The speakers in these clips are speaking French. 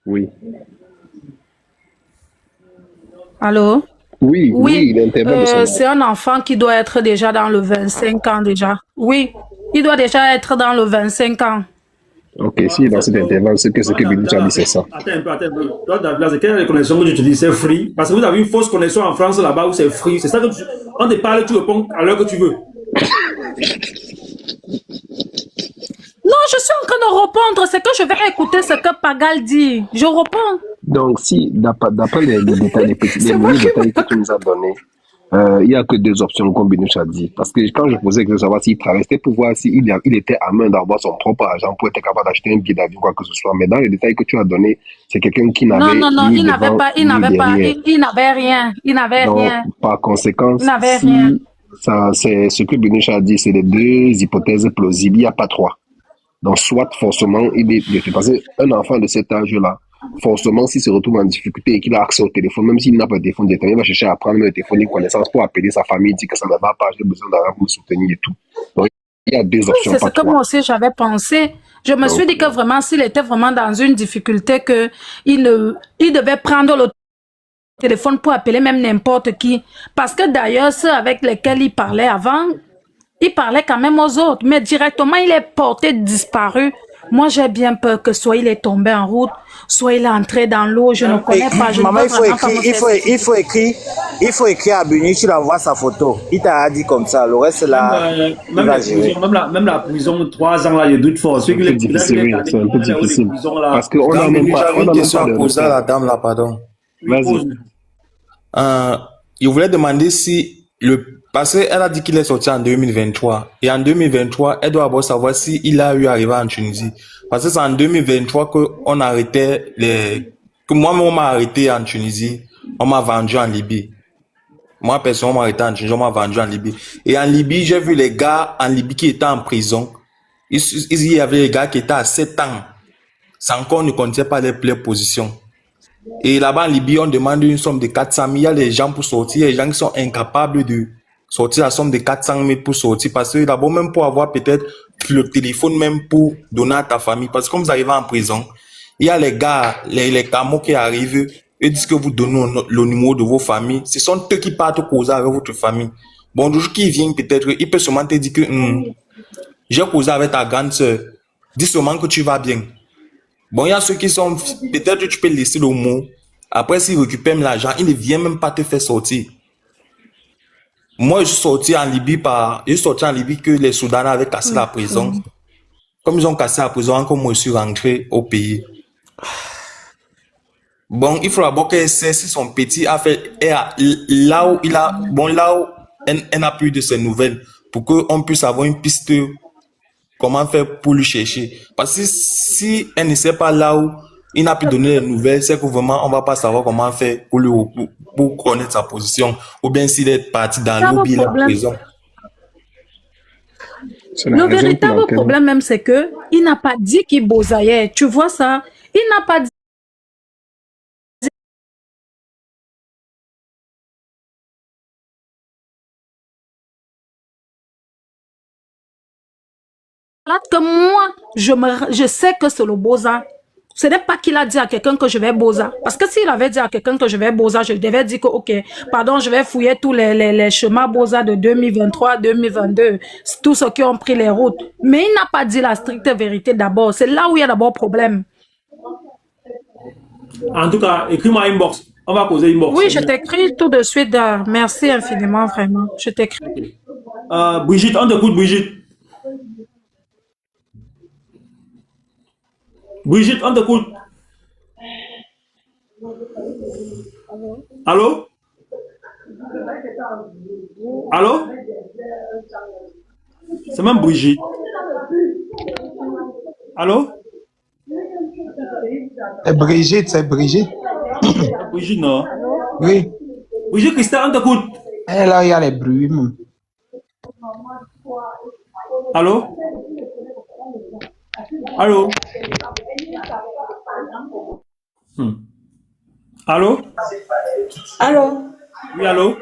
Oui. Allô? Oui, oui, Oui, il intervient de son âge. c'est un enfant qui doit être déjà dans le 25 ans déjà. Oui, il doit déjà être dans le 25 ans. Ok, si dans cet intervalle, ce Toi, que Bidou a dit, Davila, c'est ça. attends un peu, attends un peu. Toi, Davila, c'est quelle est la connexion que tu utilises? C'est free. Parce que vous avez une fausse connexion en France là-bas où c'est free. C'est ça que tu. On te parle, tu réponds à l'heure que tu veux. Non, je suis en train de répondre. C'est que je vais écouter ce que Pagal dit. Je réponds. Donc, si, d'après les détails, les C'est moi menus qui détails que me... tu nous as donnés, il n'y a que deux options, comme Binouche a dit. Parce que quand je posais la question de savoir s'il travaillait, c'était pour voir il était à main d'avoir son propre argent pour être capable d'acheter un billet d'avion, quoi que ce soit. Mais dans les détails que tu as donnés, c'est quelqu'un qui Non, n'avait non, non, ni il n'avait devant pas, il ni n'avait pas, derrière. il n'avait rien. Il n'avait Donc, rien. par conséquent, Il n'avait rien. si ça, c'est ce que Binouche a dit, c'est les deux hypothèses plausibles, il n'y a pas trois. Donc, soit forcément, il est parce qu'un enfant de cet âge-là, forcément, s'il se retrouve en difficulté et qu'il a accès au téléphone, même s'il n'a pas de téléphone directement, il va chercher à prendre le téléphone d'une connaissance pour appeler sa famille, dire que ça ne va pas, j'ai besoin d'argent pour me soutenir et tout. Donc, il y a deux Oui, options, c'est ce pas que trois. moi aussi j'avais pensé. Je me suis Donc, dit que vraiment, s'il était vraiment dans une difficulté, que il devait prendre le téléphone pour appeler même n'importe qui. Parce que d'ailleurs, ceux avec lesquels il parlait avant, il parlait quand même aux autres. Mais directement, il est porté disparu. Moi, j'ai bien peur que soit il est tombé en route, soit il est entré dans l'eau. Je ne Et, connais pas. Je ne maman, veux vraiment pas me faire cette idée. il faut écrire à Buni, tu l'envoies sa photo. Il t'a dit comme ça, le reste là, il Même va les gérer. prisons, même la prison, 3 ans là, il y a doute fort. c'est Celui un qui peu est difficile, oui, allé c'est un peu dans les hauts des difficile. prisons Parce là, qu'on n'a Dame même Buni, pas, j'avais on une n'a même question pas à de poser à repère. la dame là, pardon. lui Vas-y. pose. Euh, je voulais demander si parce qu'elle a dit qu'il est sorti en 2023. Et en 2023, elle doit d'abord savoir s'il a eu à arriver en Tunisie. Parce que c'est en 2023 qu'on arrêtait que moi, on m'a arrêté en Tunisie. On m'a vendu en Libye. Moi, personnellement, on m'a arrêté en Tunisie, on m'a vendu en Libye. Et en Libye, j'ai vu les gars en Libye qui étaient en prison. Il y avait les gars qui étaient à 7 ans. Ça encore ne comptait pas les positions. Et là-bas en Libye, on demande une somme de 400 000. Il y a des gens pour sortir, il y a des gens qui sont incapables de sortir la somme de 400 000 pour sortir. Parce que d'abord, même pour avoir peut-être le téléphone, même pour donner à ta famille. Parce que comme vous arrivez en prison, il y a les gars, les camos qui arrivent, ils disent que vous donnez le numéro de vos familles. Ce sont eux qui partent causer avec votre famille. Bon, le jour qui vient, peut-être, il peut seulement te dire que j'ai causé avec ta grande sœur. Dis seulement que tu vas bien. Bon, il y a ceux qui sont, peut-être que tu peux laisser le mot. Après, s'ils récupèrent l'argent, ils ne viennent même pas te faire sortir. Moi, je suis sorti en Libye que les Soudanais avaient cassé la prison. Comme ils ont cassé la prison, encore moi, je suis rentré au pays. Bon, il faut d'abord qu'elle sait si son petit a fait, là où il a, bon, là où elle n'a plus de ses nouvelles, pour qu'on puisse avoir une piste, comment faire pour lui chercher. Parce que si elle ne sait pas là où il n'a plus donné les nouvelles, c'est que vraiment on va pas savoir comment faire pour lui, pour connaître sa position. Ou bien s'il est parti dans Le l'eau, il est en problème, prison. C'est la le raison pour véritable laquelle problème même, c'est que il n'a pas dit qu'il bosaillait. Tu vois ça? Il n'a pas dit que moi, je sais que c'est le bosa. Ce n'est pas qu'il a dit à quelqu'un que je vais bosa. Parce que s'il avait dit à quelqu'un que je vais bosa, je devais dire que, ok, pardon, je vais fouiller tous les chemins bosa de 2023, 2022, tous ceux qui ont pris les routes. Mais il n'a pas dit la stricte vérité d'abord. C'est là où il y a d'abord problème. En tout cas, écris-moi inbox. On va causer inbox, Oui, c'est je mieux. t'écris tout de suite. Merci infiniment, vraiment. Je t'écris. Ok. Brigitte, on t'écoute, Brigitte. Brigitte, on t'écoute. Allô? Allô? C'est même Brigitte. Allô? C'est Brigitte. Brigitte, non. Oui. Brigitte Christelle, on t'écoute. Et là, il y a les bruits même. Allô? Allô? Allô? Allô? Oui, allô?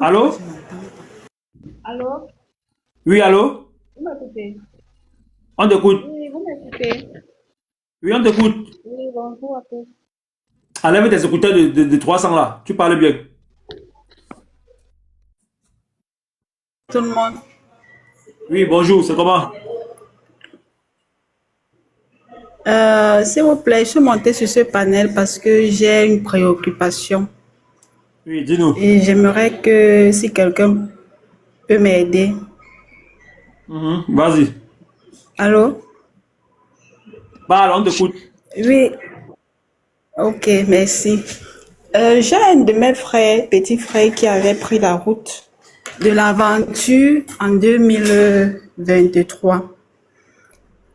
Allô? Allô? Oui, allô? Vous m'écoutez? On t'écoute. Oui, vous m'écoutez? Oui, on t'écoute. Oui, bonjour à tous. Enlève tes écouteurs de 300 là. Tu parles bien. Tout le monde. Oui, bonjour, c'est comment? S'il vous plaît, je suis montée sur ce panel parce que j'ai une préoccupation Oui, dis-nous. et j'aimerais que si quelqu'un peut m'aider. Vas-y. Allô? Parle, on t'écoute. Oui, ok, merci. J'ai un de mes frères, petit frère, qui avait pris la route de l'aventure en 2023.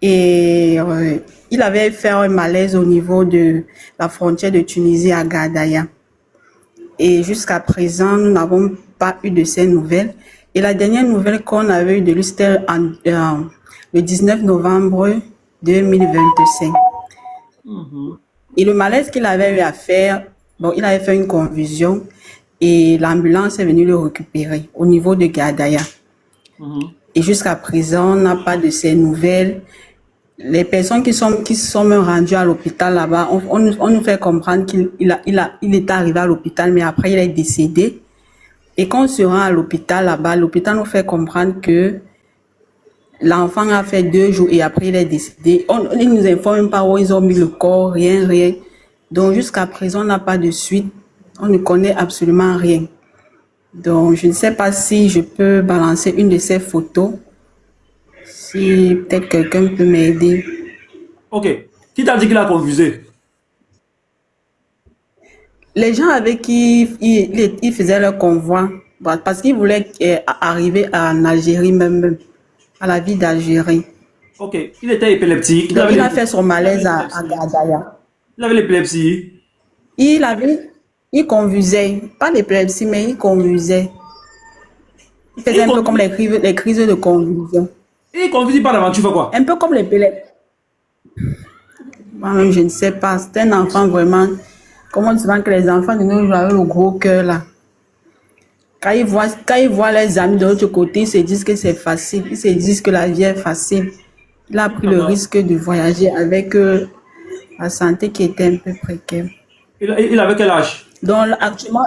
Et il avait fait un malaise au niveau de la frontière de Tunisie à Gardaya. Et jusqu'à présent, nous n'avons pas eu de ces nouvelles. Et la dernière nouvelle qu'on avait eue de lui, c'était le 19 novembre 2025. Et le malaise qu'il avait eu à faire, bon, il avait fait une confusion et l'ambulance est venue le récupérer au niveau de Gardaya. Et jusqu'à présent, on n'a pas de ces nouvelles. Les personnes qui sont même rendues à l'hôpital là-bas, on nous fait comprendre qu'il est arrivé à l'hôpital, mais après il est décédé. Et quand on se rend à l'hôpital là-bas, l'hôpital nous fait comprendre que l'enfant a fait 2 jours et après il est décédé. Ils nous informent même pas où ils ont mis le corps, rien. Donc jusqu'à présent, on n'a pas de suite. On ne connaît absolument rien. Donc je ne sais pas si je peux balancer une de ces photos. Si peut-être quelqu'un peut m'aider. Ok. Qui t'a dit qu'il a confusé? Les gens avec qui il faisait leur convoi, parce qu'ils voulaient arriver en Algérie même, à la ville d'Algérie. Ok. Il était épileptique. Donc, il a fait son malaise à Gardaya. Il avait l'épilepsie. Il convulsait, pas l'épilepsie, mais il convulsait. Il faisait un peu comme les crises de convulsion. Il confuse pas l'aventure, fait quoi? Un peu comme l'épilepsie. Moi-même, je ne sais pas. C'est un enfant vraiment. Comment on dit que les enfants de nos jours avec le gros cœur là. Quand ils voient les amis de l'autre côté, ils se disent que c'est facile. Ils se disent que la vie est facile. Il a pris le risque de voyager avec la santé qui était un peu précaire. Il avait quel âge? Donc actuellement,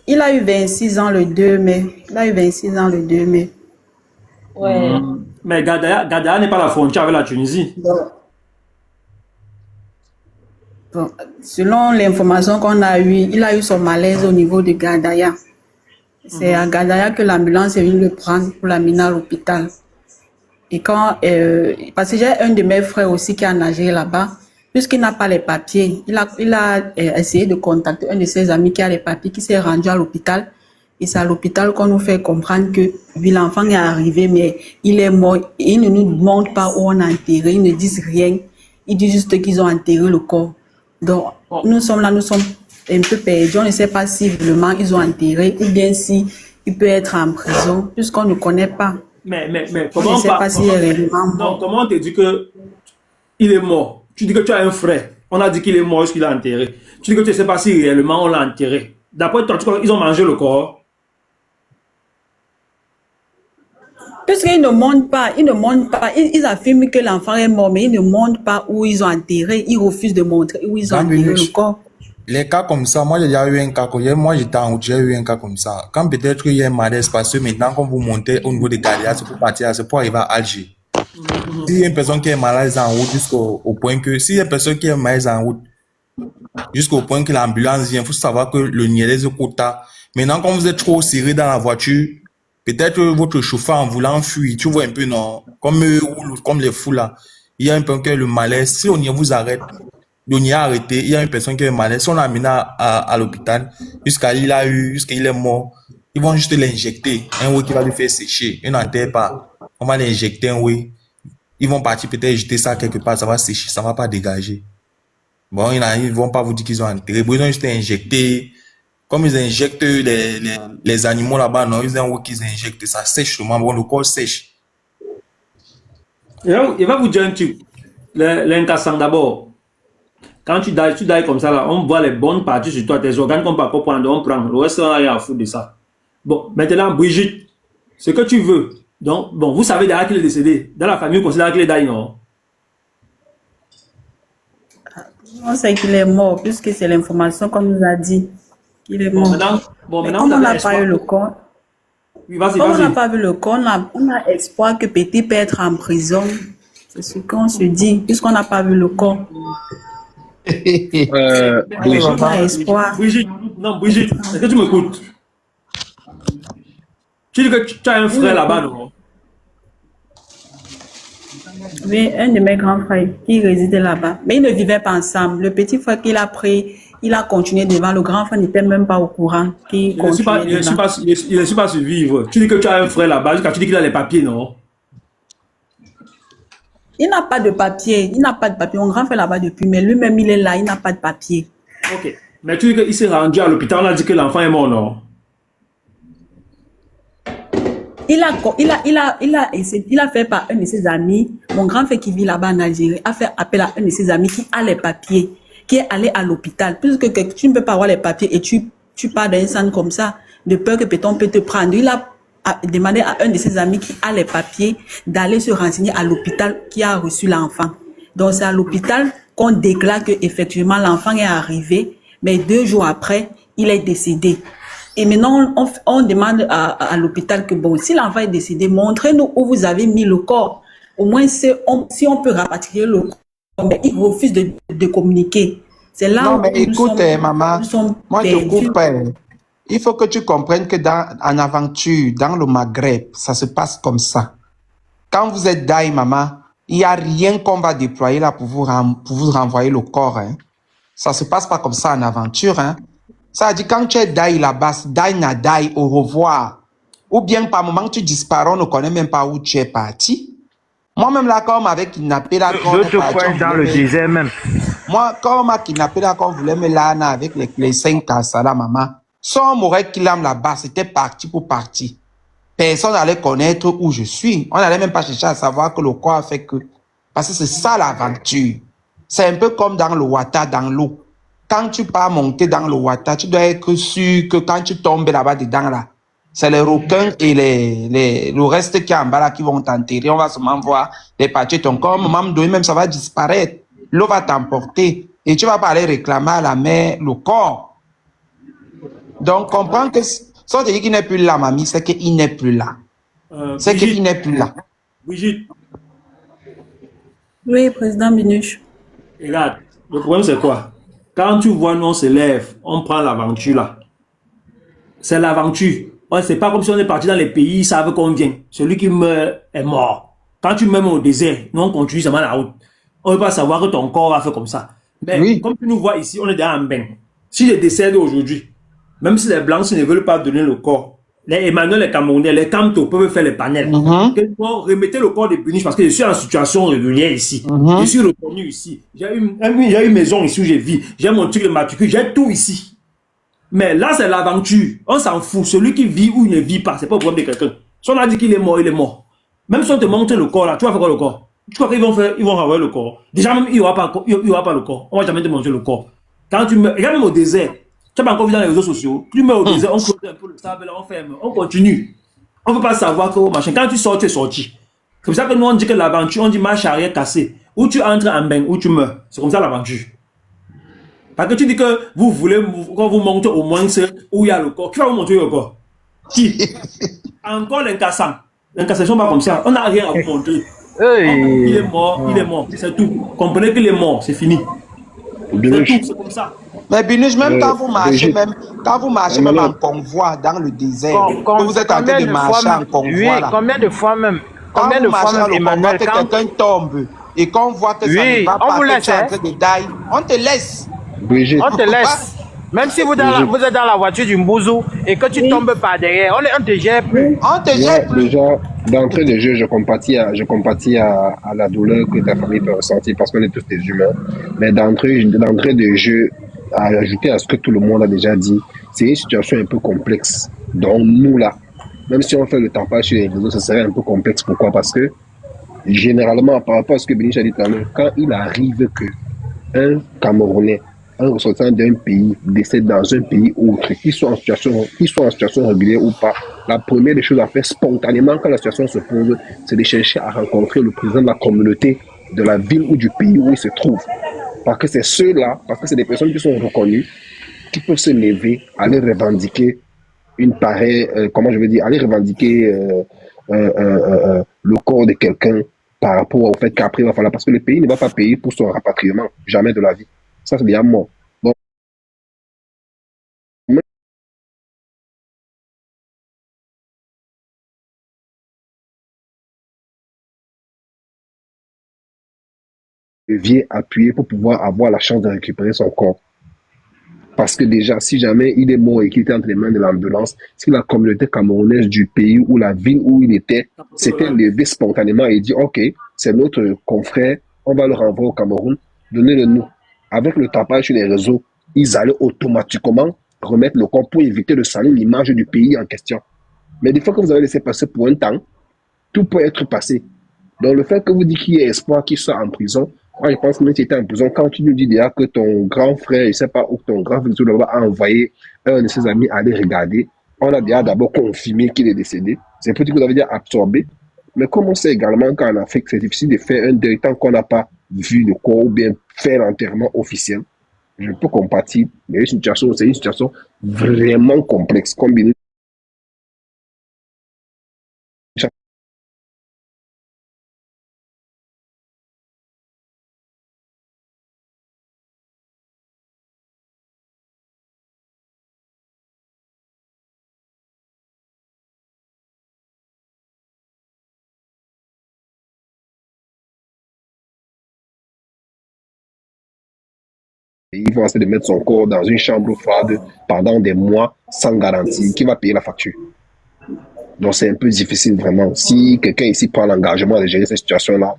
il a eu 26 ans le 2 mai. Ouais. Mais Gardaya n'est pas la frontière avec la Tunisie. Bon, selon l'information qu'on a eue, il a eu son malaise au niveau de Gardaya. C'est à Gardaya que l'ambulance est venue le prendre pour l'amener à l'hôpital. Et quand, parce que j'ai un de mes frères aussi qui a nagé là-bas, puisqu'il n'a pas les papiers, il a essayé de contacter un de ses amis qui a les papiers, qui s'est rendu à l'hôpital. Et c'est à l'hôpital qu'on nous fait comprendre que oui, l'enfant est arrivé, mais il est mort. Et ils ne nous montrent pas où on a enterré, ils ne disent rien. Ils disent juste qu'ils ont enterré le corps. Donc, nous sommes un peu perdus. On ne sait pas si vraiment ils ont enterré ou bien si il peut être en prison, puisqu'on ne connaît pas. Mais On comment ne sait pas s'il est réellement mort. Non, comment on te dit que il est mort? Tu dis que tu as un frère. On a dit qu'il est mort jusqu'il a enterré. Tu dis que tu ne sais pas si réellement on l'a enterré. D'après toi, ils ont mangé le corps. Puisqu'ils ne montrent pas, ils affirment que l'enfant est mort, mais ils ne montrent pas où ils ont enterré, ils refusent de montrer où ils ont enterré le corps. Les cas comme ça, moi j'ai déjà eu un cas, moi j'étais en route, j'ai eu un cas comme ça. Quand peut-être il y a un malaise, parce que maintenant quand vous montez au niveau de Galia, c'est pour partir, c'est pour arriver à Alger. S'il y a une personne qui est malade en route jusqu'au point que, s'il y a une personne qui est malade en route jusqu'au point que l'ambulance vient, il faut savoir que le Nielès Kota, maintenant quand vous êtes trop serré dans la voiture, peut-être votre chauffeur en voulant fuir, tu vois un peu, non, comme les fous là, il y a un peu que le malaise, si on y vous arrête, on y a arrêté, il y a une personne qui est malaise, si on l'a amené à l'hôpital, jusqu'à il est mort, ils vont juste l'injecter, un oui qui va lui faire sécher, il n'enterre pas, on va l'injecter un oui, ils vont partir peut-être jeter ça quelque part, ça va sécher, ça va pas dégager. Bon, ils vont pas vous dire qu'ils ont enterré, ils ont juste injecté. Comme ils injectent les animaux là-bas, non, ils ont qu'ils injectent, ça sèche seulement, bon, le corps sèche. Il va vous dire un truc. L'incassant d'abord. Quand tu dailles comme ça, là, on voit les bonnes parties sur toi, tes organes qu'on ne peut pas prendre, on prend. Le reste, on a rien à foutre de ça. Bon, maintenant, Brigitte, ce que tu veux, Donc, bon, vous savez déjà qu'il est décédé. Dans la famille, on considère qu'il est daï, non? On sait qu'il est mort, puisque c'est l'information qu'on nous a dit qu'il est mort. Bon, Mais maintenant comme vous on avez n'a pas espoir. eu le corps, Oui, vas-y, comme on n'a vas-y. pas vu le corps, on a espoir que Petit peut être en prison. C'est ce qu'on se dit, puisqu'on n'a pas vu le corps. Brigitte, On a espoir. Brigitte, non, Brigitte, est-ce que tu m'écoutes? Tu dis que tu as un frère là-bas, non? Oui, un de mes grands frères qui résidait là-bas. Mais ils ne vivaient pas ensemble. Le petit frère qu'il a pris, il a continué devant. Le grand frère n'était même pas au courant qu'il Il ne suit pas, continuait devant. il ne suit pas survivre. Tu dis que tu as un frère là-bas, jusqu'à tu dis qu'il a les papiers, non? Il n'a pas de papier. Il n'a pas de papier. Mon grand frère là-bas depuis, mais lui-même, il est là. Il n'a pas de papier. Ok. Mais tu dis qu'il s'est rendu à l'hôpital, on a dit que l'enfant est mort, non? Il a fait par un de ses amis, mon grand frère qui vit là-bas en Algérie, a fait appel à un de ses amis qui a les papiers, qui est allé à l'hôpital. Puisque tu ne peux pas avoir les papiers et tu pars dans un centre comme ça, de peur que peut-on peut te prendre. Il a demandé à un de ses amis qui a les papiers d'aller se renseigner à l'hôpital qui a reçu l'enfant. Donc c'est à l'hôpital qu'on déclare que effectivement l'enfant est arrivé, mais 2 jours après, il est décédé. Et maintenant, on demande à l'hôpital que, bon, si l'enfant est décédé, montrez-nous où vous avez mis le corps. Au moins, si on peut rapatrier le corps, mais ils refusent de communiquer. C'est là Non, où mais écoute, maman, nous sommes moi je perdus. coupe. Il faut que tu comprennes que en aventure, dans le Maghreb, ça se passe comme ça. Quand vous êtes daï, maman, il n'y a rien qu'on va déployer là pour vous renvoyer le corps. Hein. Ça se passe pas comme ça en aventure. Hein. Ça dit quand tu es daï là-bas, daï na daï, au revoir. Ou bien par moment que tu disparais, on ne connaît même pas où tu es parti. Moi-même là, quand on m'avait kidnappé là, quand on est D'autres parti, fois on dans voulait le me- désert même. Moi, quand on m'a kidnappé là, quand on voulait me lana avec les 5 kassala, maman, sans m'aurait kidnappé là-bas, c'était parti pour partir. Personne n'allait connaître où je suis. On n'allait même pas chercher à savoir que le corps a fait que. Parce que c'est ça l'aventure. C'est un peu comme dans le water, dans l'eau. Quand tu pars monter dans le water, tu dois être sûr que quand tu tombes là-bas dedans, là, c'est les requins et le reste qui est en bas là qui vont t'enterrer. On va seulement voir les parties de ton corps. Maman me donne, même ça va disparaître. L'eau va t'emporter. Et tu vas pas aller réclamer à la mer le corps. Donc, comprends que si on te dit qu'il n'est plus là, mamie, c'est qu'il n'est plus là. C'est qu'il Brigitte, n'est plus là. Brigitte, Oui, président Binuche. regarde, le problème c'est quoi? Quand tu vois, nous on se lève, on prend l'aventure là. C'est l'aventure. C'est pas comme si on est parti dans les pays, ils savent qu'on vient. Celui qui meurt est mort. Quand tu meurs au désert, nous on continue seulement la route. On ne veut pas savoir que ton corps a fait comme ça. Mais Oui. comme tu nous vois ici, on est déjà en bain. Si je décède aujourd'hui, même si les Blancs ne veulent pas donner le corps, les Emmanuel, les Camerounais, les Camto peuvent faire les panels. Remettez le corps de Binuche parce que je suis en situation régulière ici. Je suis reconnu ici. J'ai une maison ici où je vis. J'ai mon truc de matricule. J'ai tout ici. Mais là, c'est l'aventure. On s'en fout. Celui qui vit ou il ne vit pas, c'est pas le problème de quelqu'un. Si on a dit qu'il est mort, il est mort. Même si on te montre le corps là, tu vas faire quoi le corps? Tu crois qu'ils vont renvoyer le corps? Déjà, même, il n'y aura pas le corps. On va jamais te montrer le corps. Quand tu meurs, regarde même au désert. Tu n'as pas encore vu dans les réseaux sociaux. Tu meurs au désert, on creuse un peu le sable, là, on ferme, on continue. On ne veut pas savoir que machin. Quand tu sors, tu es sorti. C'est pour ça que nous, on dit que l'aventure, on dit marche arrière cassée. Ou tu entres en bain, ou tu meurs. C'est comme ça l'aventure. Parce que tu dis que vous voulez qu'on vous montre au moins où il y a le corps. Qui va vous montrer le corps? Qui? Encore l'incassant. L'incassation pas comme ça. On n'a rien à vous montrer. Hey. Il est mort, c'est tout. Comprenez qu'il est mort, c'est fini. C'est Binuche, tout, c'est comme ça. Mais Binuche, même quand vous marchez, Brigitte. même en convoi dans le désert, que vous êtes en train de marcher en convoi là. Combien de fois même, Quand combien vous de fois marchez dans même, le convoi, Emmanuel, que quand... quelqu'un tombe et qu'on voit que ça Oui, ne va on pas, vous que laisse, tu es en hein. train de die, on te laisse. Brigitte, On te laisse. Même si vous êtes dans la voiture du Mbouzou et que tu tombes par derrière, on te gère plus. On te ouais, jette plus. déjà, d'entrée de jeu, je compatis à la douleur que ta famille peut ressentir parce qu'on est tous des humains. Mais d'entrée de jeu, à ajouter à ce que tout le monde a déjà dit, c'est une situation un peu complexe. Donc, nous là, même si on fait le tampage sur les réseaux, ça serait un peu complexe. Pourquoi? Parce que, généralement, par rapport à ce que Béniche a dit tout à l'heure, quand il arrive que un Camerounais, un ressortissant d'un pays décède dans un pays autre, qu'il soit en situation régulière ou pas, la première des choses à faire spontanément quand la situation se pose, c'est de chercher à rencontrer le président de la communauté, de la ville ou du pays où il se trouve. Parce que c'est ceux-là, parce que c'est des personnes qui sont reconnues, qui peuvent se lever, aller revendiquer une pareille, comment je veux dire, aller revendiquer le corps de quelqu'un par rapport au fait qu'après il va falloir, parce que le pays ne va pas payer pour son rapatriement, jamais de la vie. Ça, c'est déjà mort. Donc, levier appuyé pour pouvoir avoir la chance de récupérer son corps. Parce que déjà, si jamais il est mort et qu'il était entre les mains de l'ambulance, si la communauté camerounaise du pays ou la ville où il était s'était levée spontanément et dit, OK, c'est notre confrère, on va le renvoyer au Cameroun, donnez-le nous. Avec le tapage sur les réseaux, ils allaient automatiquement remettre le corps pour éviter de salir l'image du pays en question. Mais des fois que vous avez laissé passer pour un temps, tout peut être passé. Donc le fait que vous dites qu'il y ait espoir qu'il soit en prison, moi je pense que même si tu étais en prison, quand tu nous dis déjà que ton grand frère, je ne sais pas, ou ton grand frère a envoyé un de ses amis aller regarder, on a déjà d'abord confirmé qu'il est décédé. C'est petit que vous avez déjà absorbé. Mais comme on sait également qu'en Afrique, c'est difficile de faire un deuil tant qu'on n'a pas vu le corps ou bien faire l'enterrement officiel. Je peux compatir, mais c'est une situation vraiment complexe. Combinée ils vont essayer de mettre son corps dans une chambre froide pendant des mois sans garantie. Qui va payer la facture? Donc c'est un peu difficile vraiment. Si quelqu'un ici prend l'engagement de gérer cette situation-là,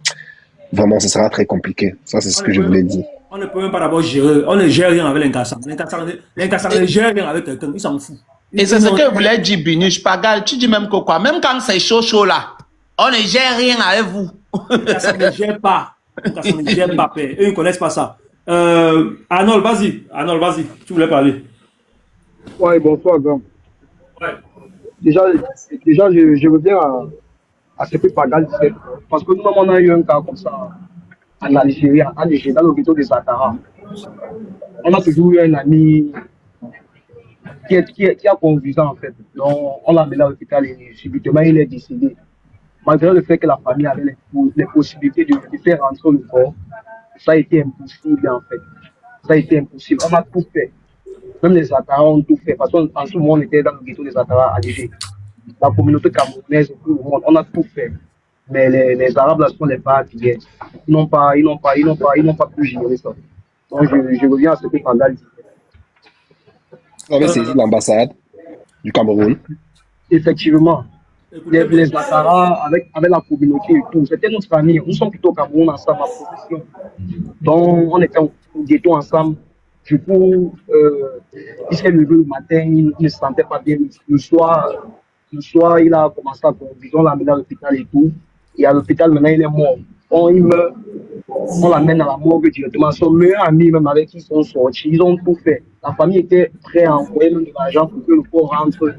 vraiment ce sera très compliqué. Ça c'est ce que je voulais dire. On ne peut même pas d'abord gérer. On ne gère rien avec l'incassant. L'incassant ne gère rien avec quelqu'un. Il s'en fout. Et c'est ce que je voulais dire, Binuche. Pagal, tu dis même que quoi? Même quand c'est chaud là, on ne gère rien avec vous. L'incassant ne gère pas. L'incassant ne gère pas, père. Eux, ils ne connaissent pas ça. Arnold, vas-y. Arnold, vas-y. Tu voulais parler. Ouais, bonsoir, grand. Ouais. Déjà je reviens à ce que Pagal disait. Parce que nous, on a eu un cas comme ça en Algérie, dans le ghetto de Zatara. On a toujours eu un ami qui a conduisant, en fait. Donc, on l'a amené à l'hôpital et subitement, il est décédé. Malgré le fait que la famille avait les possibilités de faire rentrer le corps, ça a été impossible, en fait. Ça a été impossible. On a tout fait. Même les Zatara ont tout fait. Parce qu'en ce moment, on était dans le ghetto des Zatara à Alger. La communauté camerounaise, tout le monde, on a tout fait. Mais les Arabes, là, sont les partis. Ils n'ont pas pu gérer ça. Donc, je reviens à ce que Pandal dit. Vous avez saisi l'ambassade du Cameroun. Effectivement. Les Zatara, avec la communauté et tout, c'était notre famille. Nous sommes plutôt au Cameroun ensemble, en profession. Donc, on était au ghetto ensemble. Du coup, il s'est levé le matin, il ne se sentait pas bien. Le soir, il a commencé à conduire, on l'a amené à l'hôpital et tout. Et à l'hôpital, maintenant, il est mort. Il meurt, on l'amène à la morgue directement. Son meilleur ami, même avec qui ils sont sortis, ils ont tout fait. La famille était prête à envoyer même de l'argent pour que le corps rentre.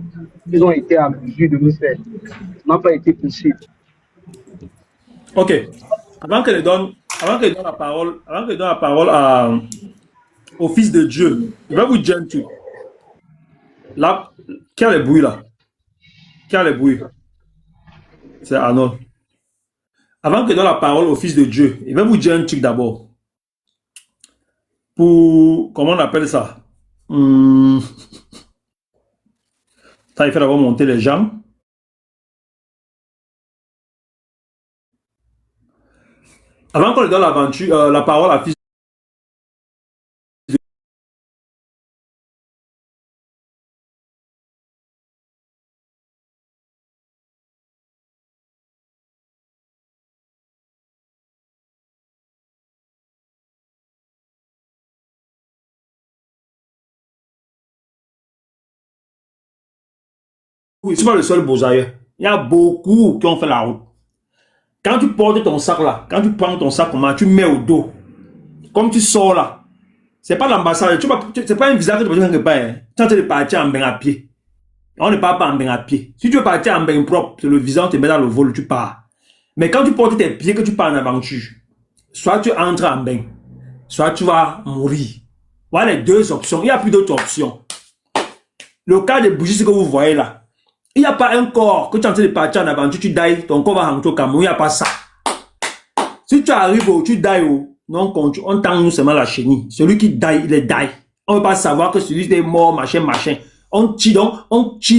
Ils ont été à mesure de le faire. Ça n'a pas été possible. Ok. Avant qu'elle donne la parole au Fils de Dieu, je vais vous dire un truc. Là, qui a les bruits là? Qui a les bruits? C'est Arnold. Avant que je donne la parole au Fils de Dieu, je vais vous dire un truc d'abord. Pour, comment on appelle ça? Ça, il fait d'abord monter les jambes. Avant qu'on lui donne la parole à Fils je ne suis pas le seul bosailleur. Il y a beaucoup qui ont fait la route. Quand tu portes ton sac là, quand tu prends ton sac, comment tu mets au dos, comme tu sors là, c'est pas l'ambassade, c'est pas un visa que tu peux quelque part. Tu es en train de partir en bain à pied. On ne part pas en bain à pied. Si tu veux partir en bain propre, le visant te met dans le vol, tu pars. Mais quand tu portes tes pieds, que tu pars en aventure, soit tu entres en bain, soit tu vas mourir. Voilà les deux options. Il n'y a plus d'autres options. Le cas des bougies, ce que vous voyez là. Il n'y a pas un corps que tu es en train de partir en aventure, tu die, ton corps va rentrer au Cameroun. Il n'y a pas ça. Si tu arrives où tu die, non, on tend nous seulement la chenille. Celui qui die, il est die. On ne veut pas savoir que celui qui est mort, machin, machin. On tire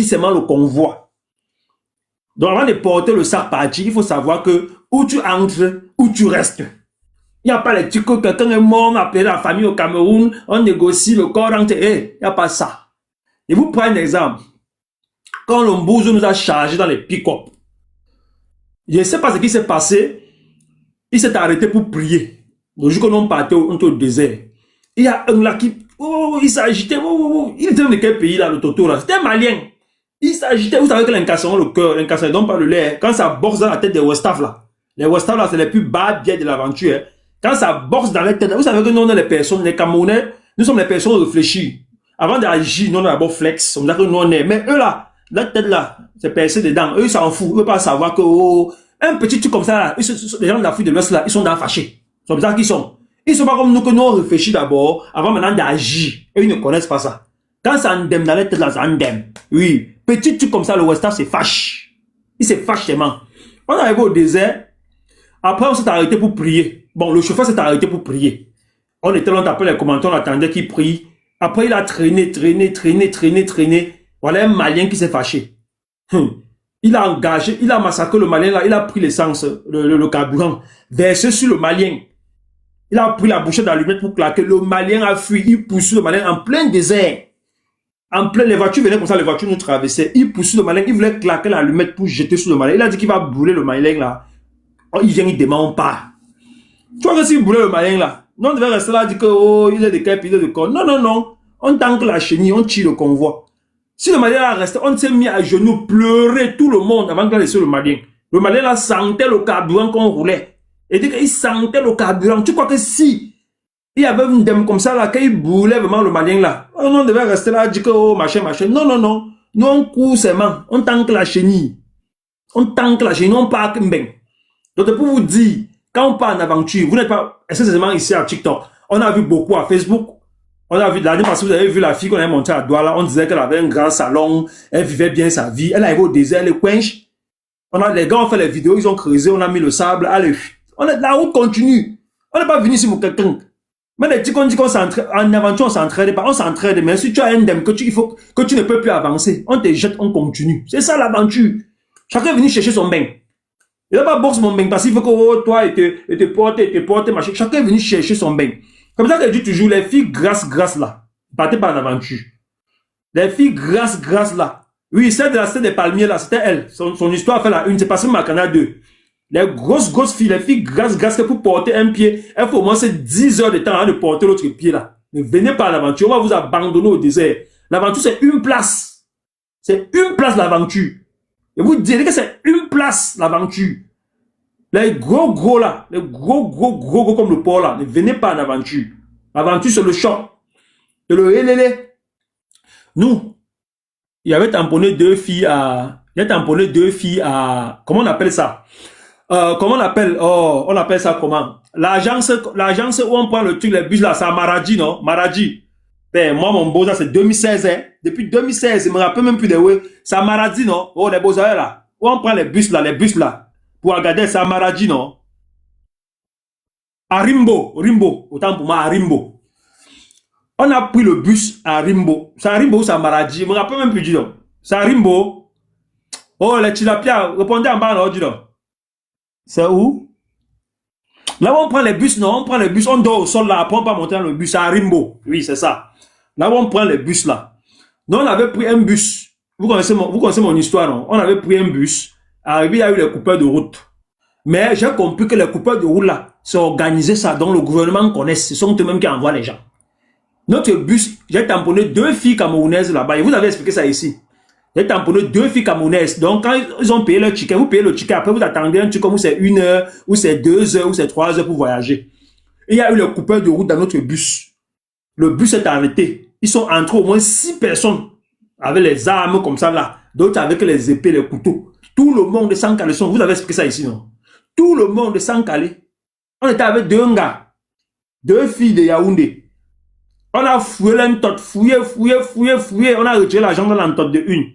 seulement le convoi. Donc avant de porter le sac parti, il faut savoir que où tu entres, où tu restes. Il n'y a pas les trucs que quelqu'un est mort, on appelle la famille au Cameroun, on négocie, le corps rentre. Il n'y a pas ça. Et vous prenez un exemple. Quand le Mbouzo nous a chargé dans les pick-up, je ne sais pas ce qui s'est passé. Il s'est arrêté pour prier. Le jour que nous partions au désert, il y a un là qui, il s'agitait. Il était de quel pays là, le Toto là? C'était un Malien. Il s'agitait. Vous savez que l'incarcération, le cœur, l'incarcération, donne pas le lait. Quand ça boxe dans la tête des Westaf là, les Westaf là, c'est les plus bas biais de l'aventure. Hein. Quand ça boxe dans la tête, vous savez que nous, on est les personnes, les Camerounais, nous sommes les personnes réfléchies. Avant d'agir, nous, on a d'abord flex. On a que nous, on est. Mais eux là, la tête là, c'est percé dedans. Eux, ils s'en foutent. Ils ne veulent pas savoir que, un petit truc comme ça, là, les gens de l'Afrique de l'Ouest, là, ils sont dans fâchés. Ils sont bizarres qu'ils sont. Ils sont pas comme nous, que nous, on réfléchit d'abord, avant maintenant d'agir. Et ils ne connaissent pas ça. Quand ça endème dans la tête, là, ça endème. Oui. Petit truc comme ça, le Westaf se fâche. Il se fâche tellement. On est arrivé au désert. Après, on s'est arrêté pour prier. Bon, le chauffeur s'est arrêté pour prier. On était là, on tapait les commentaires, on attendait qu'il prie. Après, il a traîné. Voilà un Malien qui s'est fâché. Il a engagé, il a massacré le Malien là, il a pris l'essence, le carburant, versé sur le Malien. Il a pris la bouchette d'allumette pour claquer. Le Malien a fui, il pousse le Malien en plein désert. En plein, les voitures venaient comme ça, les voitures nous traversaient. Il pousse le Malien, il voulait claquer l'allumette pour jeter sur le Malien. Il a dit qu'il va brûler le Malien là. Oh, il vient, il demande pas. Tu vois que s'il brûlait le Malien là, non, on devait rester là, dire que, il est de quel pays de corps. Non. On tanque la chenille, on tire le convoi. Si le Malien là restait, on s'est mis à genoux, pleurer tout le monde avant de laisser le Malien. Le Malien là sentait le carburant qu'on roulait. Et dit qu'il sentait le carburant. Tu crois que si il y avait une dame comme ça là, qu'il brûlait vraiment le Malien là, on devait rester là, dire que, oh, machin. Non. Nous on court seulement, on tanque la chenille. On part comme ben. Donc pour vous dire, quand on part en aventure, vous n'êtes pas, essentiellement ici à TikTok, on a vu beaucoup à Facebook. On a vu, l'année passée, vous avez vu la fille qu'on avait montée à Douala, on disait qu'elle avait un grand salon, elle vivait bien sa vie, elle arrivait au désert, elle est quench. Les gars ont fait les vidéos, ils ont creusé, on a mis le sable, allez, la route continue. On n'est pas venu ici pour quelqu'un. Mais les petits qu'on dit qu'on s'entraide, en aventure, on s'entraide pas, on s'entraide, mais si tu as un dème il faut que tu ne peux plus avancer, on te jette, on continue. C'est ça l'aventure. Chacun est venu chercher son bain. Il n'a pas boxe mon bain parce qu'il faut que, oh, toi, et te porte, machin. Chacun est venu chercher son bain. Comme ça qu'elle dit toujours, les filles grasses là, partez pas en aventure. Les filles grasses là. Oui, celle de la cité des palmiers là, c'était elle. Son histoire fait la une, c'est passé Macana 2. Les grosses filles, les filles grasses que pour porter un pied, il faut au moins 10 heures de temps de porter l'autre pied là. Ne venez pas à l'aventure, on va vous abandonner au désert. L'aventure c'est une place. C'est une place l'aventure. Et vous direz que c'est une place l'aventure. Les gros là, les gros comme le port là, ne venez pas en aventure. L'aventure c'est le choc. Et le hélélé. Nous, il y avait tamponné deux filles à, comment on appelle ça? Comment on appelle? Oh, on appelle ça comment? L'agence où on prend le truc, les bus là, c'est à Maradi, non? Maradi. Ben, moi, mon beau-ça, c'est 2016, hein. Depuis 2016, je me rappelle même plus de où. C'est à Maradi, non? Oh, les beaux-arts là. Où on prend les bus là. Pour regarder, c'est à Maradi, non? À Rimbo. Autant pour moi, à Rimbo. On a pris le bus à Rimbo. C'est à Rimbo ou c'est à Maradi? Je me rappelle même plus du nom. C'est à Rimbo. Oh, les tilapia, répondez en bas, là, dis donc. C'est où? Là où on prend les bus, non? On prend les bus, on dort au sol là, après on peut monter dans le bus, c'est à Rimbo. Oui, c'est ça. Là où on prend les bus là. Nous, on avait pris un bus. Vous connaissez mon histoire, non? On avait pris un bus. Arrivé, il y a eu les coupeurs de route. Mais j'ai compris que les coupeurs de route là, c'est organisé ça, donc le gouvernement connaît. Ce sont eux-mêmes qui envoient les gens. Notre bus, j'ai tamponné 2 filles camerounaises là-bas. Et vous avez expliqué ça ici. J'ai tamponné 2 filles camerounaises. Donc, quand ils ont payé leur ticket, vous payez le ticket. Après, vous attendez un truc comme c'est 1 heure, ou c'est 2 heures, ou c'est 3 heures pour voyager. Et il y a eu le coupeur de route dans notre bus. Le bus est arrêté. Ils sont entrés au moins 6 personnes avec les armes comme ça là, d'autres avec les épées, les couteaux. Tout le monde sans caleçon. Vous avez expliqué ça ici, non? Tout le monde sans calé. On était avec deux gars, deux filles de Yaoundé. On a fouillé l'entote, fouillé. On a retiré l'argent dans l'entote de une.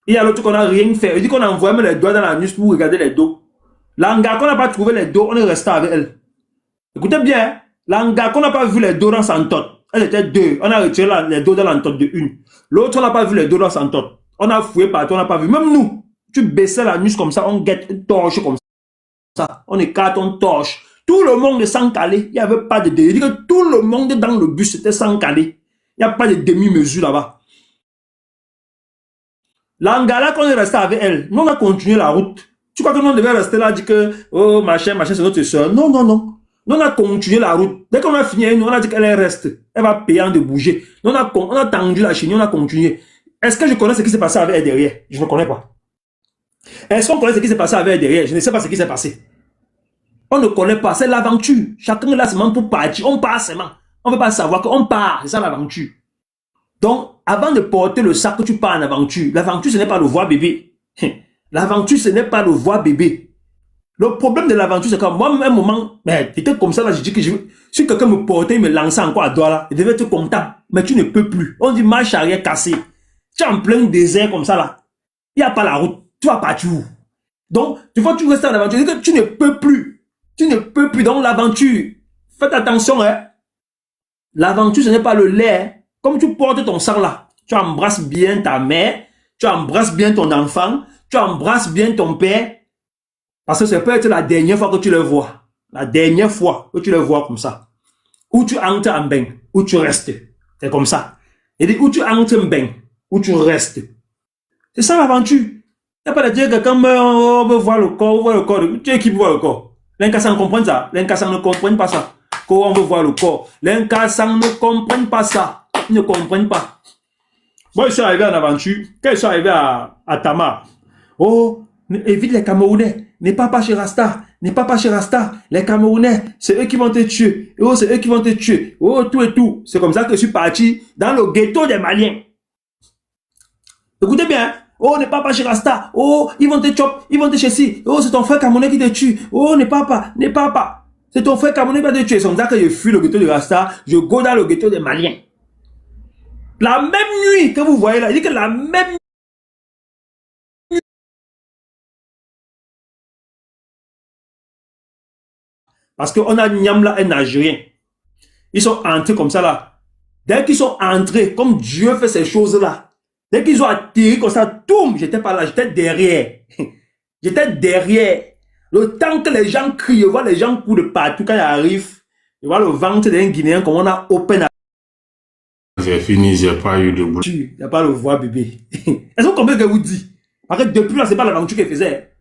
Il y a l'autre qu'on n'a rien fait. Il dit qu'on a envoyé les doigts dans la nuit pour regarder les dos. L'anga qu'on n'a pas trouvé les dos, on est resté avec elle. Écoutez bien, l'anga qu'on n'a pas vu les dos dans son entote. Elle était deux. On a retiré les dos dans l'entote de une. L'autre, on n'a pas vu les dos dans son entote. On a fouillé partout, on n'a pas vu. Même nous, tu baissais la nuit comme ça, on guette une torche comme ça. On écarte, on torche. Tout le monde est sans calé. Il n'y avait pas de délai. Il dit que tout le monde dans le bus était sans calé. Il n'y a pas de demi-mesure là-bas. L'Angala, quand on est resté avec elle, nous on a continué la route. Tu crois que nous on devait rester là, dire que, oh, machin, c'est notre soeur. Non. Nous on a continué la route. Dès qu'on a fini, nous on a dit qu'elle reste. Elle va payer en de bouger. Nous on a tendu la chenille, on a continué. Est-ce que je connais ce qui s'est passé avec elle derrière? Je ne connais pas. Est-ce qu'on connaît ce qui s'est passé avec elle derrière? Je ne sais pas ce qui s'est passé. On ne connaît pas, c'est l'aventure. Chacun est là seulement pour partir. On part seulement. On ne veut pas savoir qu'on part. C'est ça l'aventure. Donc, avant de porter le sac que tu pars en aventure, l'aventure ce n'est pas le voir bébé. L'aventure ce n'est pas le voir bébé. Le problème de l'aventure c'est que moi, à un moment, j'étais comme ça là, je dis que si quelqu'un me portait, il me lançait encore à doigt là, il devait être content. Mais tu ne peux plus. On dit marche arrière cassée. Tu es en plein désert comme ça là. Il n'y a pas la route. Tu vas partir où? Donc, tu vois, tu restes en aventure. Que tu ne peux plus. Tu ne peux plus. Donc, l'aventure, faites attention, hein. L'aventure, ce n'est pas le lait, hein. Comme tu portes ton sang là, tu embrasses bien ta mère, tu embrasses bien ton enfant, tu embrasses bien ton père, parce que ça peut être la dernière fois que tu le vois. La dernière fois que tu le vois comme ça. Ou tu entres en bain, ou tu restes. C'est comme ça. Et dit, où tu entres en bain, où tu restes. C'est ça l'aventure. Il n'y a pas de dire que quand on veut voir le corps, on voit le corps. Tu es qui pour voir le corps? L'incassant comprend ça. L'incassant ne comprend pas ça. Quand on veut voir le corps. L'incassant ne comprend pas ça. Ils ne comprennent pas. Moi, je suis arrivé en aventure. Quand je suis arrivé à Tamar, oh, évite les Camerounais. N'aie pas chez Rasta. N'aie pas chez Rasta. Les Camerounais, c'est eux qui vont te tuer. Oh, c'est eux qui vont te tuer. Oh, tout et tout. C'est comme ça que je suis parti dans le ghetto des Maliens. Écoutez bien. Oh, n'aie pas chez Rasta. Oh, ils vont te choper. Ils vont te chasser. Oh, c'est ton frère Camerounais qui te tue. Oh, n'aie pas. C'est ton frère Camerounais qui va te tuer. C'est comme ça que je fuis le ghetto de Rasta. Je go dans le ghetto des Maliens. La même nuit que vous voyez là, il dit que la même nuit. Parce qu'on a Niamla et Nigérien. Ils sont entrés comme ça là. Dès qu'ils sont entrés, comme Dieu fait ces choses-là, dès qu'ils ont atterri comme ça, toum, j'étais pas là, j'étais derrière. J'étais derrière. Le temps que les gens crient, je vois les gens courent de partout quand ils arrivent. Je vois le ventre d'un Guinéen comme on a open. J'ai fini, j'ai pas eu de boulot. Il n'y a pas le voir bébé. Est-ce que vous comprenez ce que je vous dis? Parce que depuis là, c'est pas l'aventure qu'elle faisait.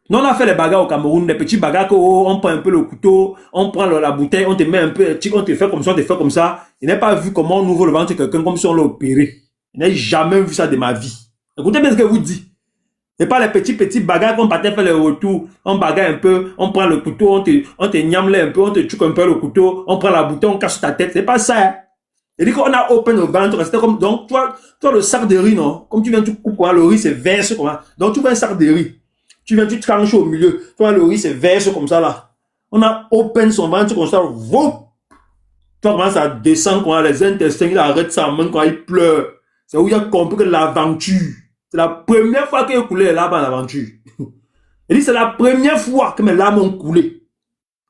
Nous, on a fait les bagarres au Cameroun, les petits bagarres on prend un peu le couteau, on prend la bouteille, on te met un peu, on te fait comme ça, on te fait comme ça. Je n'ai pas vu comment on ouvre le ventre de quelqu'un comme si on l'a opéré. Je n'ai jamais vu ça de ma vie. Écoutez bien ce que je vous dis. C'est pas les petits bagarres qu'on partait faire le retour. On bagarre un peu, on prend le couteau, on te niamle un peu, on te tue un peu le couteau, on prend la bouteille, on cache ta tête. C'est pas ça, hein. Il dit qu'on a open le ventre, c'était comme, donc, toi, le sac de riz, non? Comme tu viens, tu coupes, le riz, c'est verse, comme ça. Donc, tu vois un sac de riz. Tu viens, tu tranches au milieu. Toi, le riz, c'est verse, comme ça, là. On a open son ventre, comme ça, whoop! Toi, comment ça descend, quoi, les intestins, il arrête sa main, quand il pleure. C'est où il a compris que l'aventure. C'est la première fois qu'il a coulé les larmes en aventure. Il dit, c'est la première fois que mes larmes ont coulé.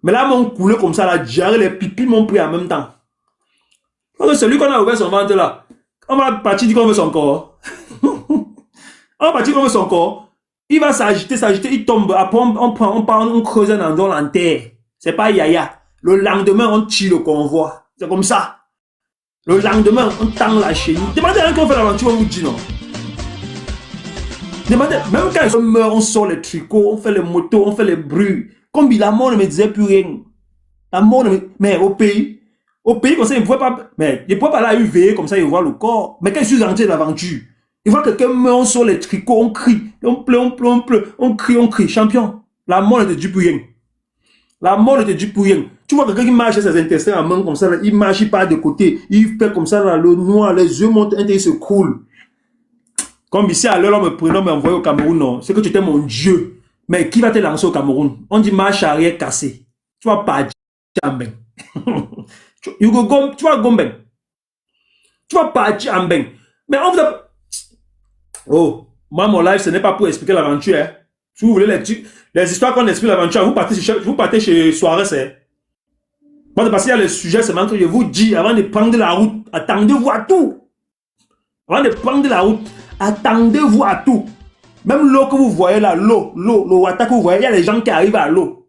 Mes larmes ont coulé comme ça, la diarrhée, les pipis m'ont pris en même temps. Celui qu'on a ouvert son ventre là, on va partir du qu'on veut son corps. On va partir qu'on veut son corps. Il va s'agiter, il tombe. Après, on creuse un endroit en terre. C'est pas yaya. Le lendemain, on tire le convoi. C'est comme ça. Le lendemain, on tend la chenille. Demandez à un qu'on fait l'aventure, on vous dit non. Demandez, même quand on meurt, on sort les tricots, on fait les motos, on fait les bruits. Comme la mort ne me disait plus rien. La mort ne me... Mais au pays comme ça, il ne pouvait pas, mais il ne pouvait pas là veiller comme ça, il voit le corps. Mais quand je suis rentré dans l'aventure, il voit quelqu'un meurt sur les tricots, on crie, on pleure, on crie, champion. La mort ne te dit plus rien. La mort ne te dit plus rien. Tu vois quelqu'un qui marche ses intestins en main comme ça, là, il marche, il part de côté, il fait comme ça, là, le noir, les yeux montent, il se coule. Comme ici, à l'heure, on me prenait, on m'envoyait au Cameroun, non. C'est que tu étais mon Dieu. Mais qui va te lancer au Cameroun? On dit marche arrière cassée. Tu vas pas Ambeng. Tu vas Gomben. Tu vas partir en Ambeng. Mais on vous a... Oh, moi, mon live, ce n'est pas pour expliquer l'aventure. Hein. Si vous voulez les histoires qu'on explique l'aventure, vous partez chez Soares. Hein. Parce qu'il y a les sujets, c'est maintenant que je vous dis, avant de prendre la route, attendez-vous à tout. Avant de prendre la route, attendez-vous à tout. Même l'eau que vous voyez là, l'eau, le water que vous voyez, il y a les gens qui arrivent à l'eau.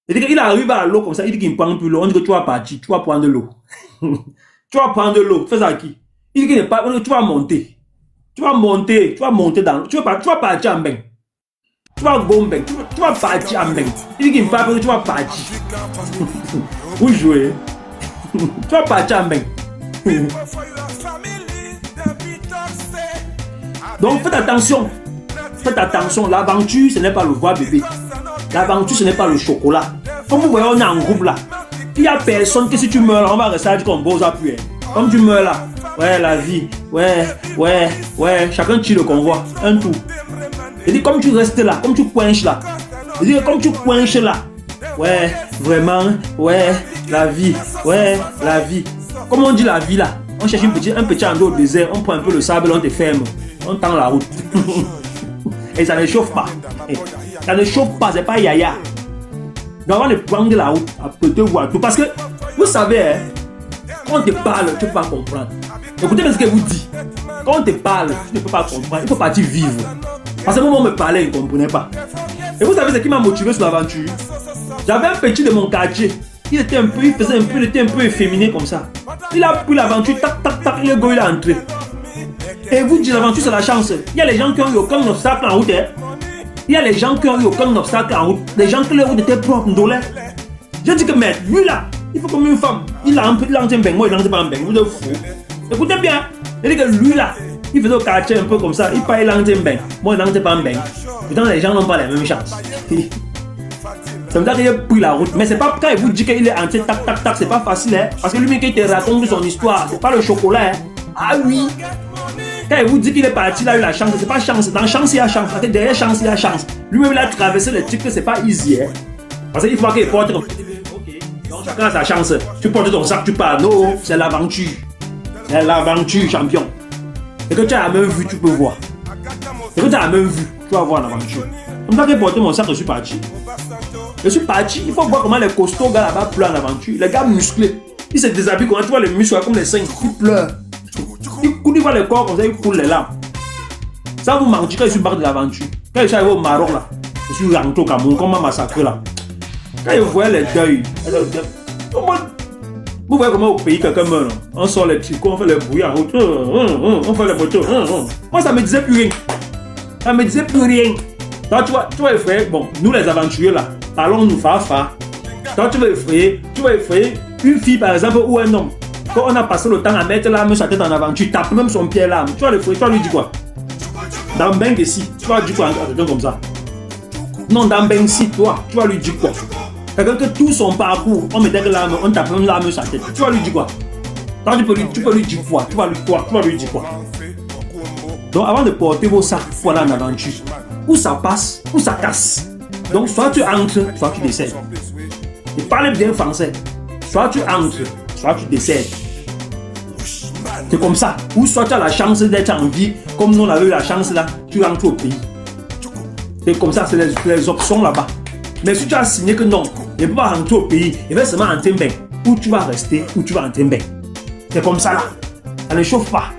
Il arrive à l'eau comme ça, il dit qu'il ne prend plus l'eau. On dit que tu vas partir, tu vas prendre de l'eau. Tu vas prendre de l'eau, fais ça à qui? Il dit qu'il n'est pas, tu vas monter. Tu vas monter dans l'eau. Tu vas partir en Beng. Tu vas Gomben, tu vas partir en Beng. Il dit qu'il ne parle pas, tu vas partir. Vous jouez. Tu vas partir en Beng. Donc faites attention. Faites attention, l'aventure ce n'est pas le voir bébé. L'aventure ce n'est pas le chocolat. Comme vous voyez, on est en groupe là. Il n'y a personne que si tu meurs là, on va rester là comme beaux appuis. Comme tu meurs là, ouais, la vie, ouais, chacun tire le convoi, un tour. Il dit comme tu restes là, comme tu coinches là. Il dit comme tu coinches là, ouais, vraiment, ouais, la vie, Comme on dit la vie là, on cherche un petit endroit au désert, on prend un peu le sable, on te ferme, on tend la route. Et ça ne chauffe pas. Ça ne chauffe pas, c'est pas yaya. Donc avant de prendre la route, après te voir tout. Parce que, vous savez, hein, quand on te parle, tu ne peux pas comprendre. Écoutez bien ce que vous dites. Quand on te parle, tu ne peux pas comprendre. Il faut partir vivre. Parce que moi, on me parlait, il ne comprenait pas. Et vous savez ce qui m'a motivé sur l'aventure? J'avais un petit de mon quartier. Il était un peu efféminé comme ça. Il a pris l'aventure, tac, il est entré. Et vous dites l'aventure, c'est la chance. Il y a les gens qui ont eu aucun obstacle en route. Hein. Il y a les gens qui ont eu aucun obstacle en route. Les gens qui les routes étaient propres, ndolé. Je dis que, mais lui là, il faut comme une femme. Il a un beng, moi il lance pas un beng. Vous êtes fou. Écoutez bien. Je dis que lui là, il faisait au quartier un peu comme ça. Il parlait lancer un beng. Moi il lance pas un beng. Pourtant les gens n'ont pas la même chance. Ça me dit qu'il a pris la route. Mais c'est pas quand il vous dit qu'il est entré, tac, c'est pas facile. Hein. Parce que lui-même qui te raconte son histoire, c'est pas le chocolat. Hein. Ah oui. Quand il vous dit qu'il est parti, il a eu la chance, c'est pas chance. Dans chance, il y a chance. Parce que derrière chance, il y a chance. Lui-même, il a traversé le truc que c'est pas easy. Hein. Parce qu'il faut qu'il porte. Ok. Donc chacun a sa chance. Tu portes ton sac, tu pars. Non, c'est l'aventure. C'est l'aventure, champion. Et que tu as la même vue, tu peux voir. Et que tu as la même vue, tu vas voir l'aventure. Comme ça que j'ai porté mon sac, je suis parti. Il faut voir comment les costauds gars là-bas pleurent en aventure. Les gars musclés, ils se déshabillent, quand tu vois les muscles comme les seins, ils pleurent. Ils voient le corps comme ça, ils coulent les larmes. Ça vous mentir quand je suis barre de l'aventure. Quand je suis arrivé au Maroc là, je suis rentré au Cameroun, comme m'a massacré là. Quand je voyais les deuils, vous voyez comment au pays quelqu'un meurt. On sort les tricots, on fait les brouillards, on fait les motos. Moi ça me disait plus rien. Ça me disait plus rien. Donc tu vas effrayer, bon, nous les aventuriers là, parlons-nous fa. Donc tu vas effrayer une fille par exemple ou un homme. Quand on a passé le temps à mettre l'âme sa tête en aventure, tape même son pied l'âme. Tu vas le effrayer, tu vas lui dire quoi? Dans Beng ici, tu vas dire quoi à quelqu'un comme ça? Non, dans Beng ici, toi, tu vas lui dire quoi? Quelqu'un que tout son parcours, on mettait l'âme, on tape même l'âme sa tête. Tu vas lui dire quoi? Donc tu peux lui dire quoi? Tu vas lui dire quoi? Donc avant de porter vos sacs pour aller en aventure, où ça passe, où ça casse. Donc soit tu entres, soit tu décèdes. Et parlez bien français. Soit tu entres, soit tu décèdes. C'est comme ça. Ou soit tu as la chance d'être en vie, comme nous on avait eu la chance là, tu rentres au pays. C'est comme ça, c'est les options là-bas. Mais si tu as signé que non, il ne peut pas rentrer au pays, il va seulement entrer bien. Ou tu vas rester, ou tu vas entrer bien. C'est comme ça là. Ça ne chauffe pas.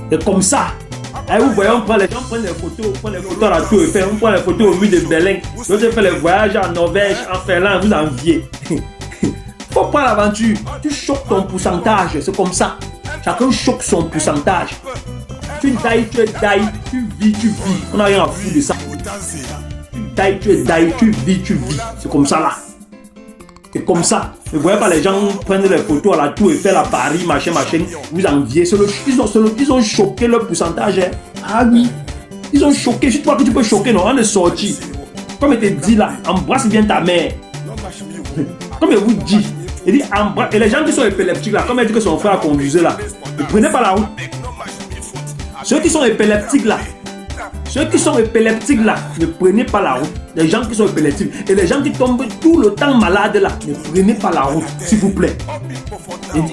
C'est comme ça. Et vous voyez, les gens prennent les photos à la Tour Eiffel, on prend les photos au mur de Berlin. D'autres font les voyages en Norvège, en Finlande, vous enviez. Faut prendre l'aventure. Tu choques ton pourcentage, c'est comme ça. Chacun choque son pourcentage. Tu dailles, tu vis. On n'a rien à foutre de ça. Tu dailles, tu vis. C'est comme ça là. C'est comme ça. Vous voyez pas les gens prennent les photos à la Tour Eiffel à Paris, machin. Vous enviez. Ils ont choqué leur pourcentage. Hein. Ah oui. Ils ont choqué. Si tu vois que tu peux choquer, non, on est sorti. Comme il te dit là, embrasse bien ta mère. Comme il vous dit. Il dit embrasse. Et les gens qui sont épileptiques là, comme il dit que son frère a conduisé là, ne prenez pas la route. Ceux qui sont épileptiques là, ne prenez pas la route. Les gens qui sont épileptiques et les gens qui tombent tout le temps malades là, ne prenez pas la route, s'il vous plaît.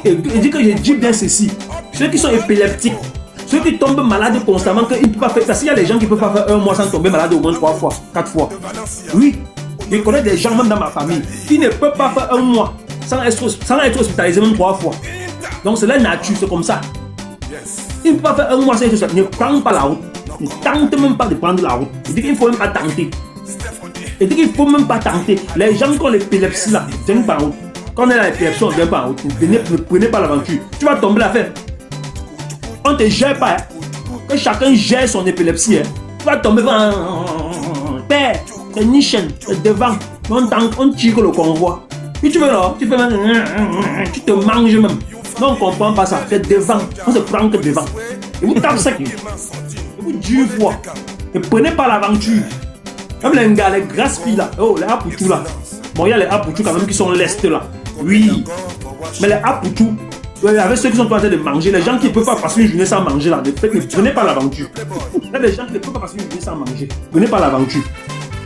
Et dit que je dis bien ceci. Ceux qui sont épileptiques, ceux qui tombent malades constamment, qu'ils ne peuvent pas faire. Parce qu'il y a des gens qui ne peuvent pas faire un mois sans tomber malade au moins 3 fois, 4 fois. Oui, je connais des gens, même dans ma famille, qui ne peuvent pas faire un mois sans être hospitalisé même 3 fois. Donc c'est la nature, c'est comme ça. Il ne peut pas faire un mois sans être hospitalisé. Ne prends pas la route. Ne tente même pas de prendre la route. Il dit qu'il ne faut même pas tenter. Il dit qu'il ne faut même pas tenter. Les gens qui ont l'épilepsie là, ne viennent pas en route. Quand on est à l'épilepsie, on ne vient pas en route. Ne prenez pas l'aventure. Tu vas tomber la fête. On ne te gère pas. Hein. Que chacun gère son épilepsie. Hein. Tu vas tomber père, c'est Nichen, c'est devant. On tire le convoi. Puis tu veux là, tu fais même, tu te manges même. Non, on ne comprend pas ça. C'est devant. On se prend que devant. Et vous tapez sec. Et vous dure froid. Ne prenez pas l'aventure. Même les gars, les grasses filles là. Oh, les Apoutou là. Bon, il y a les Apoutou quand même qui sont lestes là. Oui. Mais les Apoutou, avec ceux qui sont en train de manger, les gens qui ne peuvent pas passer une journée sans manger là, ne prenez pas l'aventure. Il y a des gens qui ne peuvent pas passer une journée sans manger. Prenez pas l'aventure.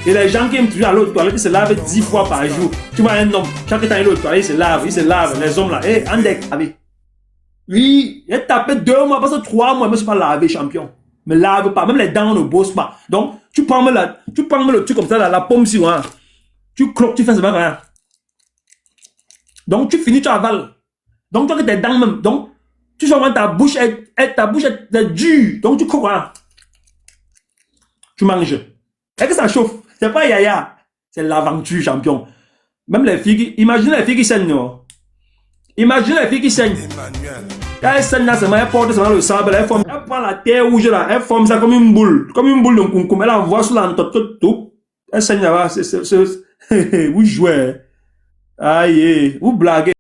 Et les gens qui aiment toujours aller aux toilettes, ils se lavent 10 fois par jour. Tu vois un homme, chaque temps il est aux toilettes, il se lave. Les hommes là, hé, Andek, avec. Oui, il a tapé 2 mois, parce que 3 mois, je ne me suis pas lavé, champion. Me lave pas, même les dents ne bossent pas. Donc, tu prends le truc comme ça, la pomme si, hein. Tu croques, tu fais ça, hein. Donc, tu finis, tu avales. Donc, toi, tes dents même. Donc, tu sens ta bouche est dure. Donc, tu croques, hein. Tu manges. Et que ça chauffe. C'est pas yaya. C'est l'aventure, champion. Même les filles imaginez les filles qui saignent, non. Imaginez les filles qui saignent. Quand elles saignent là, elles portent ça dans le sable, elle prend la terre rouge là, elle forme ça comme une boule de concombre, elle envoie sur l'entote, tout. Elle saigne là-bas, vous jouez. Aïe, vous blaguez.